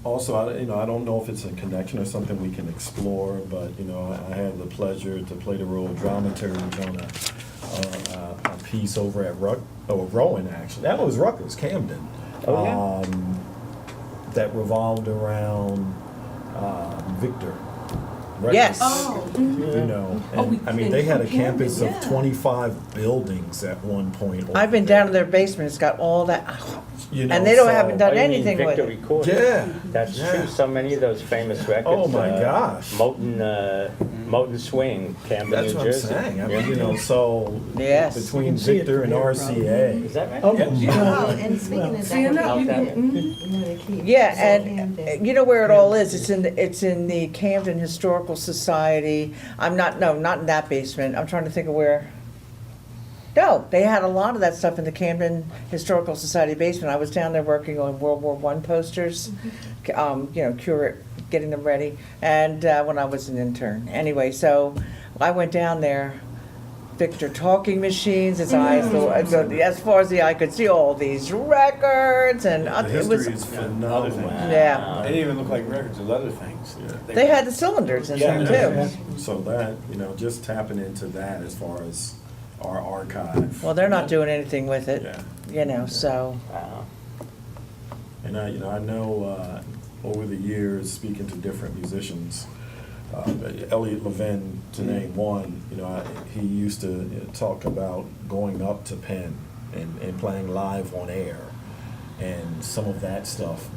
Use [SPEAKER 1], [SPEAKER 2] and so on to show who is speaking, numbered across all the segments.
[SPEAKER 1] also, I don't know if it's a connection or something we can explore, but, I had the pleasure to play the role of dramaturge on a piece over at Rowan, actually. That was Rutgers Camden.
[SPEAKER 2] Oh, yeah.
[SPEAKER 1] That revolved around Victor.
[SPEAKER 3] Yes.
[SPEAKER 1] Rutgers, and they had a campus of 25 buildings at one point.
[SPEAKER 3] I've been down to their basement, it's got all that,
[SPEAKER 1] You
[SPEAKER 3] and they don't
[SPEAKER 1] so-
[SPEAKER 3] haven't done
[SPEAKER 2] Oh, you mean
[SPEAKER 3] anything with
[SPEAKER 2] Victor
[SPEAKER 3] it.
[SPEAKER 2] recorded?
[SPEAKER 1] Yeah.
[SPEAKER 2] That's
[SPEAKER 1] Yeah.
[SPEAKER 2] true. So many of those famous records.
[SPEAKER 1] Oh, my gosh.
[SPEAKER 2] Molten Swing, Camden,
[SPEAKER 1] That's
[SPEAKER 2] New
[SPEAKER 1] what I'm
[SPEAKER 2] Jersey.
[SPEAKER 1] saying. I
[SPEAKER 2] Yeah.
[SPEAKER 1] mean, so
[SPEAKER 3] Yes.
[SPEAKER 1] between
[SPEAKER 4] see it
[SPEAKER 1] Victor
[SPEAKER 4] from
[SPEAKER 1] and
[SPEAKER 4] here,
[SPEAKER 1] RCA.
[SPEAKER 2] Is that right?
[SPEAKER 4] Oh,
[SPEAKER 5] Well, and speaking of
[SPEAKER 6] See, you know, you
[SPEAKER 5] that,
[SPEAKER 6] can,
[SPEAKER 3] Yeah, and you know where it all is, it's in the Camden Historical Society. Not in that basement, I'm trying to think of where. No, they had a lot of that stuff in the Camden Historical Society basement. I was down there working on World War I posters, getting them ready, and when I was an intern. Anyway, so I went down there, Victor talking machines, his eyes, as far as the eye could see, all these records, and
[SPEAKER 1] The
[SPEAKER 3] it was,
[SPEAKER 1] history is phenomenal.
[SPEAKER 3] yeah.
[SPEAKER 7] They didn't even look like records, there's other things.
[SPEAKER 3] They had the cylinders in them too.
[SPEAKER 1] So that, just tapping into that as far as our archive.
[SPEAKER 3] Well, they're not doing anything with it,
[SPEAKER 1] Yeah.
[SPEAKER 3] so.
[SPEAKER 2] Wow.
[SPEAKER 1] And I know over the years, speaking to different musicians, Elliot Levin, to name one, he used to talk about going up to Penn and playing live on air. And some of that stuff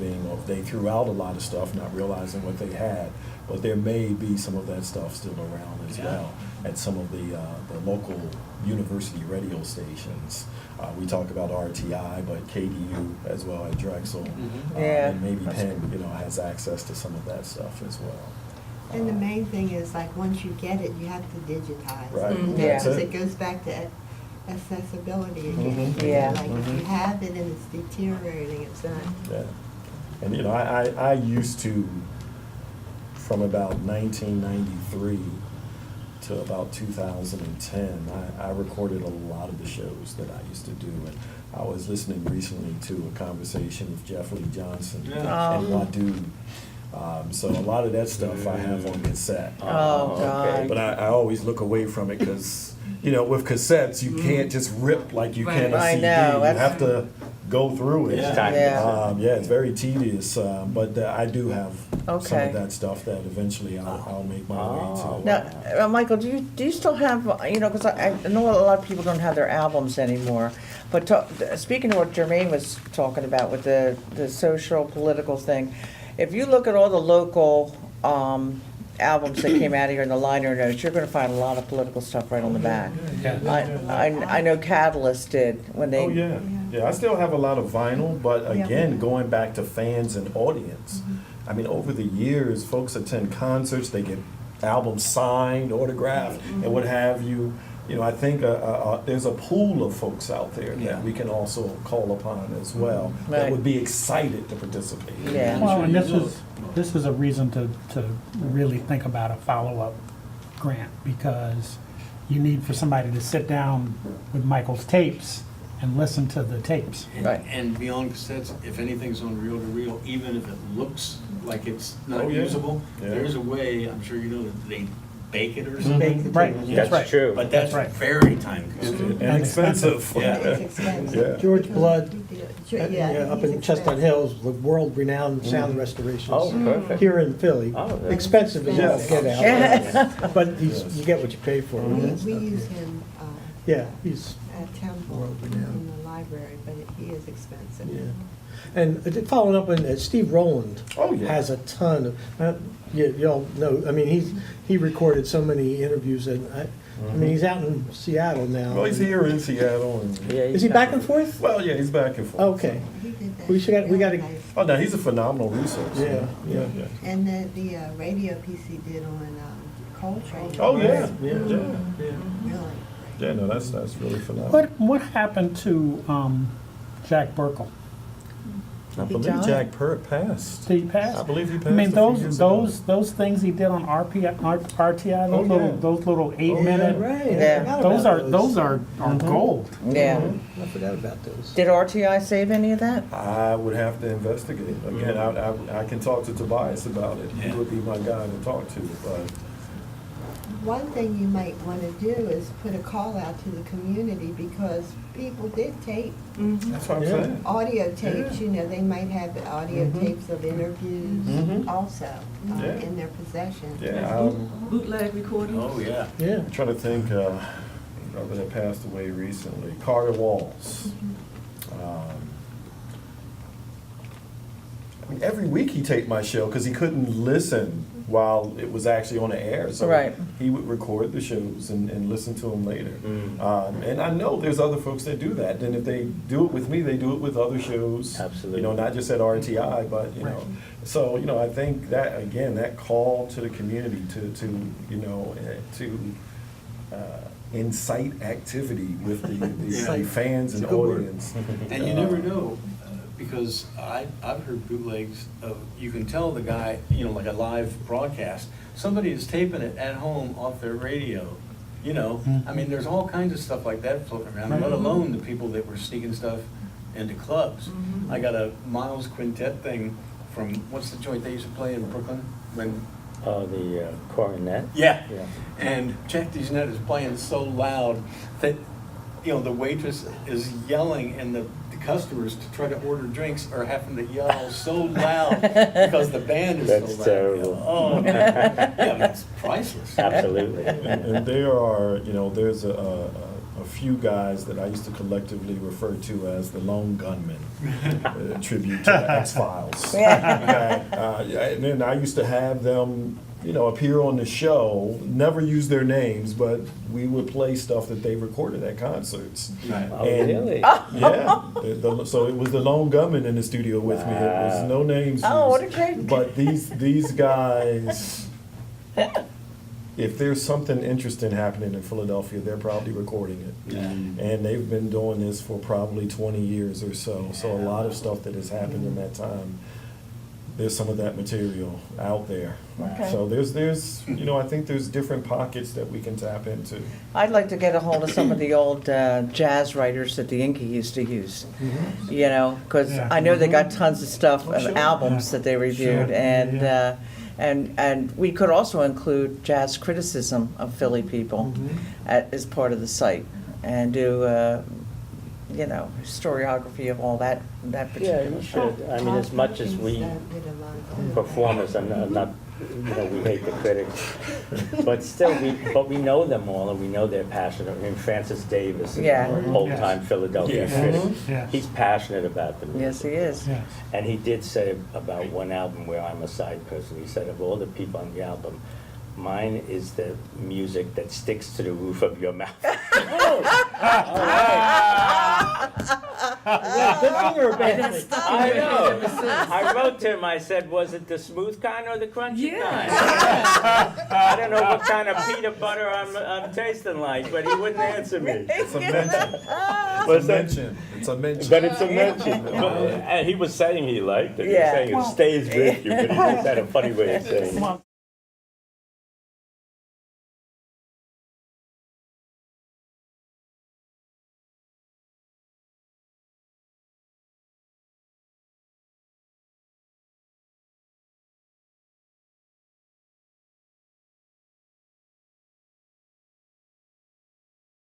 [SPEAKER 1] they threw out a lot of stuff, not realizing what they had, but there may be some of that stuff still around as well at some of the local university radio stations. We talk about RTI, but KDU as well at Drexel,
[SPEAKER 3] Yeah.
[SPEAKER 1] and maybe Penn, has access to some of that stuff as well.
[SPEAKER 5] and the main thing is, like, once you get it, you have to digitize.
[SPEAKER 1] Right.
[SPEAKER 3] Yeah.
[SPEAKER 1] That's
[SPEAKER 5] Because
[SPEAKER 1] it.
[SPEAKER 5] it goes back to accessibility again.
[SPEAKER 1] Mhm.
[SPEAKER 3] Yeah.
[SPEAKER 5] Like, if you have it and it's deteriorating, it's not.
[SPEAKER 1] Yeah, and I used to, from about 1993 to about 2010, I recorded a lot of the shows that I used to do, and I was listening recently to a conversation with Jeff Lee Johnson and Wadu. So a lot of that stuff I have on cassette.
[SPEAKER 3] Oh,
[SPEAKER 2] okay.
[SPEAKER 1] But I always look away from it because, with cassettes, you can't just rip like you can a
[SPEAKER 3] I
[SPEAKER 1] CD.
[SPEAKER 3] know,
[SPEAKER 1] You
[SPEAKER 3] that's-
[SPEAKER 1] have to go through it.
[SPEAKER 2] It's time.
[SPEAKER 3] Yeah.
[SPEAKER 1] It's very tedious, but I do have some
[SPEAKER 3] Okay.
[SPEAKER 1] of that stuff that eventually I'll make my way to.
[SPEAKER 3] Now, Michael, do you still have, because I know a lot of people don't have their albums anymore, but speaking of what Jermaine was talking about with the social, political thing, if you look at all the local albums that came out of here in the liner notes, you're gonna find a lot of political stuff right on the back. I know Catalyst did when they.
[SPEAKER 1] Oh, yeah. Yeah, I still have a lot of vinyl, but
[SPEAKER 5] Yeah.
[SPEAKER 1] again, going back to fans and audience, I mean, over the years, folks attend concerts, they get albums signed, autographed, and what have you. I think there's a pool of folks out there that we can also call upon as well, that
[SPEAKER 3] Right.
[SPEAKER 1] would be excited to participate.
[SPEAKER 3] Yeah.
[SPEAKER 4] Well, and this is a reason to really think about a follow-up grant, because you need for somebody to sit down with Michael's tapes and listen to the tapes.
[SPEAKER 3] Right.
[SPEAKER 7] And beyond cassettes, if anything's on reel-to-reel, even if it looks like it's not
[SPEAKER 1] Oh, yeah.
[SPEAKER 7] usable,
[SPEAKER 1] Yeah.
[SPEAKER 7] there's a way, I'm sure you know, that they bake it or something.
[SPEAKER 4] Right,
[SPEAKER 7] Yeah.
[SPEAKER 4] that's right.
[SPEAKER 2] That's true.
[SPEAKER 7] But that's
[SPEAKER 4] That's right.
[SPEAKER 7] very time-consuming.
[SPEAKER 1] And expensive.
[SPEAKER 7] Yeah.
[SPEAKER 5] It's expensive.
[SPEAKER 1] Yeah.
[SPEAKER 4] George Blood,
[SPEAKER 5] Yeah,
[SPEAKER 4] up
[SPEAKER 5] he's
[SPEAKER 4] in Chestnut
[SPEAKER 5] expensive.
[SPEAKER 4] Hills, the world-renowned sound restorations.
[SPEAKER 2] Oh, perfect.
[SPEAKER 4] Here in Philly.
[SPEAKER 2] Oh, that's-
[SPEAKER 4] Expensive as all get out.
[SPEAKER 3] Yeah.
[SPEAKER 4] But you get what you pay for.
[SPEAKER 5] We
[SPEAKER 4] That's
[SPEAKER 5] we
[SPEAKER 4] not-
[SPEAKER 5] use him
[SPEAKER 4] Yeah, he's,
[SPEAKER 5] at town hall
[SPEAKER 4] World-renowned.
[SPEAKER 5] in the library, but he is expensive.
[SPEAKER 4] yeah. And following up on Steve Rowland
[SPEAKER 1] Oh, yeah.
[SPEAKER 4] has a ton of, y'all know, I mean, he recorded so many interviews, and I mean, he's out in Seattle now.
[SPEAKER 1] Well, he's here in Seattle. And,
[SPEAKER 2] Yeah,
[SPEAKER 4] Is he back and forth?
[SPEAKER 1] well, yeah, he's back and forth.
[SPEAKER 4] Okay.
[SPEAKER 5] He did that.
[SPEAKER 4] We gotta-
[SPEAKER 5] Real nice.
[SPEAKER 1] Oh, no, he's a phenomenal resource.
[SPEAKER 4] Yeah.
[SPEAKER 5] And the radio piece he did on Coltrane.
[SPEAKER 1] Oh, yeah.
[SPEAKER 5] was
[SPEAKER 1] Yeah.
[SPEAKER 5] Really
[SPEAKER 1] Yeah,
[SPEAKER 5] great.
[SPEAKER 1] no, that's really phenomenal.
[SPEAKER 4] What happened to Jack Burkle?
[SPEAKER 1] I
[SPEAKER 3] He
[SPEAKER 1] believe
[SPEAKER 3] died?
[SPEAKER 1] Jack Pert passed.
[SPEAKER 4] Did he pass?
[SPEAKER 1] I believe he passed.
[SPEAKER 4] I mean,
[SPEAKER 1] a few years ago.
[SPEAKER 4] those things he did on RTI,
[SPEAKER 1] Oh, yeah.
[SPEAKER 4] those little 8
[SPEAKER 1] Oh, yeah.
[SPEAKER 4] minute,
[SPEAKER 6] Right.
[SPEAKER 3] Yeah.
[SPEAKER 6] I forgot
[SPEAKER 4] those
[SPEAKER 6] about
[SPEAKER 4] are gold.
[SPEAKER 3] Yeah.
[SPEAKER 6] I forgot about those.
[SPEAKER 3] Did RTI save any of that?
[SPEAKER 1] I would have to investigate. Again, I can talk to Tobias about it. He
[SPEAKER 7] Yeah.
[SPEAKER 1] would be my guy to talk to, but
[SPEAKER 5] One thing you might want to do is put a call out to the community, because people did tape
[SPEAKER 1] that's what I'm
[SPEAKER 6] Yeah.
[SPEAKER 1] saying.
[SPEAKER 5] audio tapes, you know, they might have the audio
[SPEAKER 1] Mhm.
[SPEAKER 5] tapes of interviews
[SPEAKER 1] Mhm.
[SPEAKER 5] also
[SPEAKER 1] Yeah.
[SPEAKER 5] in their possession.
[SPEAKER 1] Yeah,
[SPEAKER 8] Bootleg recording.
[SPEAKER 7] Oh, yeah.
[SPEAKER 6] Yeah.
[SPEAKER 1] I'm trying to think, brother that passed away recently, Carter Walls. I mean, every week he taped my show because he couldn't listen while it was actually on the air. So
[SPEAKER 3] Right.
[SPEAKER 1] he would record the shows and listen to them later.
[SPEAKER 2] Mm.
[SPEAKER 1] And I know there's other folks that do that. And if they do it with me, they do it with other shows.
[SPEAKER 2] Absolutely.
[SPEAKER 1] You know, not just at RTI, but, you know.
[SPEAKER 4] Right.
[SPEAKER 1] So, you know, I think that, again, that call to the community to you know, incite activity with the
[SPEAKER 7] Yeah.
[SPEAKER 1] fans and
[SPEAKER 6] It's a good word.
[SPEAKER 1] audience.
[SPEAKER 7] And you never know, because I've heard bootlegs of, you can tell the guy, you know, like a live broadcast, somebody is taping it at home off their radio, you know? I mean, there's all kinds of stuff like that floating around, let alone the people that were sneaking stuff into clubs. I got a Miles Quintet thing from, what's the joint they used to play in Brooklyn? When
[SPEAKER 2] Oh, the coronet?
[SPEAKER 7] yeah.
[SPEAKER 2] Yeah.
[SPEAKER 7] And Jack DeJohnette is playing so loud that, you know, the waitress is yelling and the customers to try to order drinks are having to yell so loud because the band is so loud.
[SPEAKER 2] That's terrible.
[SPEAKER 7] Oh, yeah, that's priceless.
[SPEAKER 2] Absolutely.
[SPEAKER 1] And there are, you know, there's a few guys that I used to collectively refer to as the lone gunmen, tribute to the X-Files.
[SPEAKER 3] Yeah.
[SPEAKER 1] Okay, and then I used to have them, you know, appear on the show, never use their names, but we would play stuff that they recorded at concerts.
[SPEAKER 7] Right.
[SPEAKER 2] Oh,
[SPEAKER 1] And-
[SPEAKER 2] really?
[SPEAKER 1] Yeah, so it was the lone gunman in the studio with me. It was no names
[SPEAKER 3] Oh, what
[SPEAKER 1] used.
[SPEAKER 3] a great.
[SPEAKER 1] But these guys, if there's something interesting happening in Philadelphia, they're probably recording it.
[SPEAKER 7] Yeah.
[SPEAKER 1] And they've been doing this for probably 20 years or so. So a lot of stuff that has happened in that time, there's some of that material out there.
[SPEAKER 3] Okay.
[SPEAKER 1] So there's you know, I think there's different pockets that we can tap into.
[SPEAKER 3] I'd like to get a hold of some of the old jazz writers that the Inky used to use. You know, because
[SPEAKER 4] Yeah.
[SPEAKER 3] I know they got tons of stuff,
[SPEAKER 1] Oh,
[SPEAKER 3] of
[SPEAKER 1] sure.
[SPEAKER 3] albums
[SPEAKER 4] Yeah.
[SPEAKER 3] that they reviewed,
[SPEAKER 4] Sure.
[SPEAKER 3] and
[SPEAKER 4] Yeah.
[SPEAKER 3] and we could also include jazz criticism of Philly people as part of the site, and do you know, historiography of all that
[SPEAKER 2] Yeah,
[SPEAKER 3] particular.
[SPEAKER 2] you should. I mean, as much as we
[SPEAKER 5] Did a lot of good.
[SPEAKER 2] performers, I'm not, you know, we hate the critics, but still, we know them all, and we know they're passionate. I mean, Francis Davis, an
[SPEAKER 3] Yeah.
[SPEAKER 2] old-time Philadelphia
[SPEAKER 7] Yes.
[SPEAKER 2] critic,
[SPEAKER 4] Yes.
[SPEAKER 2] he's passionate about the music.
[SPEAKER 3] Yes, he is.
[SPEAKER 4] Yes.
[SPEAKER 2] And he did say about one album where I'm a side person, he said, of all the people on the album, mine is the music that sticks to the roof of your mouth.
[SPEAKER 6] Good thing or a bad thing?
[SPEAKER 2] I know. I wrote to him, I said, was it the smooth kind or the crunchy kind? I don't know what kind of peanut butter I'm tasting like, but he wouldn't answer me.
[SPEAKER 1] It's a mention.
[SPEAKER 2] What's
[SPEAKER 1] It's a
[SPEAKER 2] that?
[SPEAKER 1] mention. It's a mention.
[SPEAKER 2] But it's a mention. And he was saying he liked it. He was
[SPEAKER 3] Yeah.
[SPEAKER 2] saying it stays with you, but he just had a funny way of saying it.
[SPEAKER 4] Well,